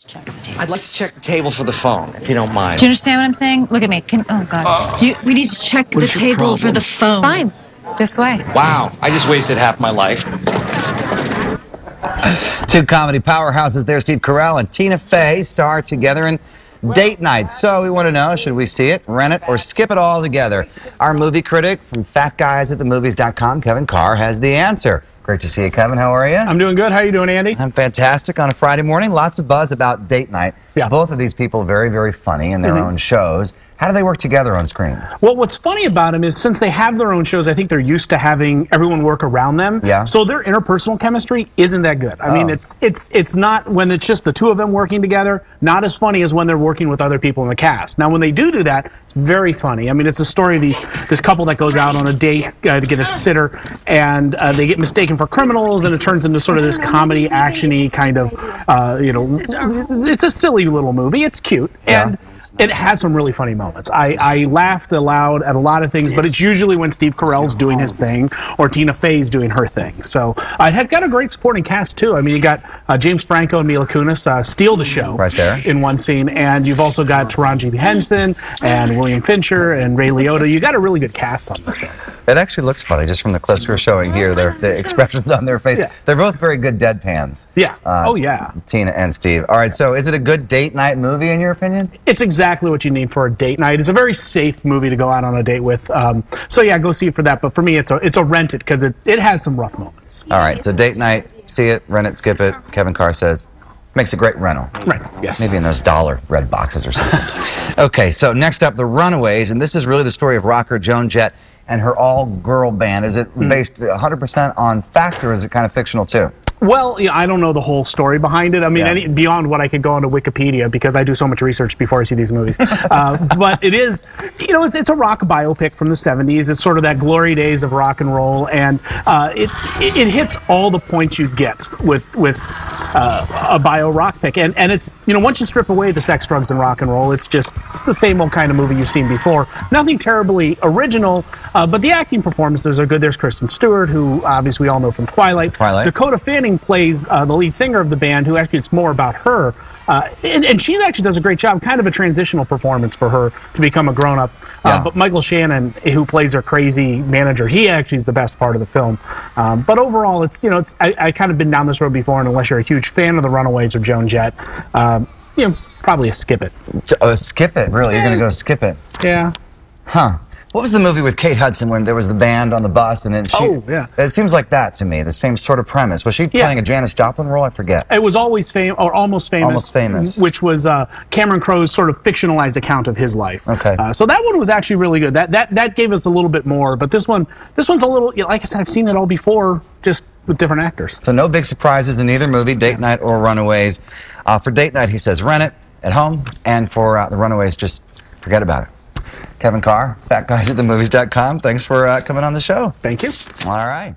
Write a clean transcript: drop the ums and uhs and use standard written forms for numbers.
Check the table. I'd like to check the table for the phone, if you don't mind. Do you understand what I'm saying? Look at me. Oh, God. We need to check the table for the phone. Fine. This way. Wow, I just wasted half my life. Two comedy powerhouses there, Steve Carell and Tina Fey, star together in Date Night. So we want to know, should we see it, rent it, or skip it all together? Our movie critic from fatguysatthemovies.com, Kevin Carr, has the answer. Great to see you, Kevin. How are you? I'm doing good. How are you doing, Andy? I'm fantastic on a Friday morning. Lots of buzz about Date Night. Yeah. Both of these people very, very funny in their own shows. How do they work together on screen? Well, what's funny about them is since they have their own shows, I think they're used to having everyone work around them. Yeah. So their interpersonal chemistry isn't that good. I mean, it's not, when it's just the two of them working together, not as funny as when they're working with other people in the cast. Now, when they do that, it's very funny. I mean, it's a story of this couple that goes out on a date to get a sitter, and they get mistaken for criminals, and it turns into sort of this comedy, action-y kind of, it's a silly little movie. It's cute. Yeah. And it has some really funny moments. I laughed aloud at a lot of things, but it's usually when Steve Carell's doing his thing or Tina Fey's doing her thing. So it had got a great supporting cast, too. I mean, you got James Franco and Mila Kunis steal the show right there in one scene, and you've also got Taraji Henson and William Fincher and Ray Liotta. You got a really good cast on this film. It actually looks funny, just from the clips we're showing here, the expressions on their face. Yeah. They're both very good deadpans. Yeah. Oh, yeah. Tina and Steve. All right, so is it a good date night movie, in your opinion? It's exactly what you need for a date night. It's a very safe movie to go out on a date with. So, yeah, go see it for that. But for me, it's a rent it, because it has some rough moments. All right, so date night, see it, rent it, skip it. Kevin Carr says, makes a great rental. Right, yes. Maybe in those dollar red boxes or something. Okay, so next up, The Runaways, and this is really the story of rocker Joan Jett and her all-girl band. Is it based 100% on fact, or is it kind of fictional, too? Well, I don't know the whole story behind it. I mean, beyond what I could go onto Wikipedia, because I do so much research before I see these movies. But it is, it's a rock biopic from the 70s. It's sort of that glory days of rock and roll, and it hits all the points you'd get with a bio rock pick. And it's, once you strip away the sex, drugs, and rock and roll, it's just the same old kind of movie you've seen before. Nothing terribly original, but the acting performances are good. There's Kristen Stewart, who obviously we all know from Twilight. Dakota Fanning plays the lead singer of the band, who actually it's more about her. And she actually does a great job, kind of a transitional performance for her to become a grown-up. But Michael Shannon, who plays her crazy manager, he actually is the best part of the film. But overall, it's, I kind of been down this road before, and unless you're a huge fan of the Runaways or Joan Jett, probably a skip it. Skip it, really? You're going to go skip it? Yeah. Huh. What was the movie with Kate Hudson when there was the band on the bus and then she... Oh, yeah. It seems like that to me, the same sort of premise. Was she playing a Janis Joplin role? I forget. It was Always Famous, or Almost Famous. Almost Famous. Which was Cameron Crowe's sort of fictionalized account of his life. Okay. So that one was actually really good. That gave us a little bit more, but this one's a little, like I said, I've seen it all before, just with different actors. So no big surprises in either movie, Date Night or Runaways. For Date Night, he says rent it at home, and for the Runaways, just forget about it. Kevin Carr, fatguysatthemovies.com. Thanks for coming on the show. Thank you. All right.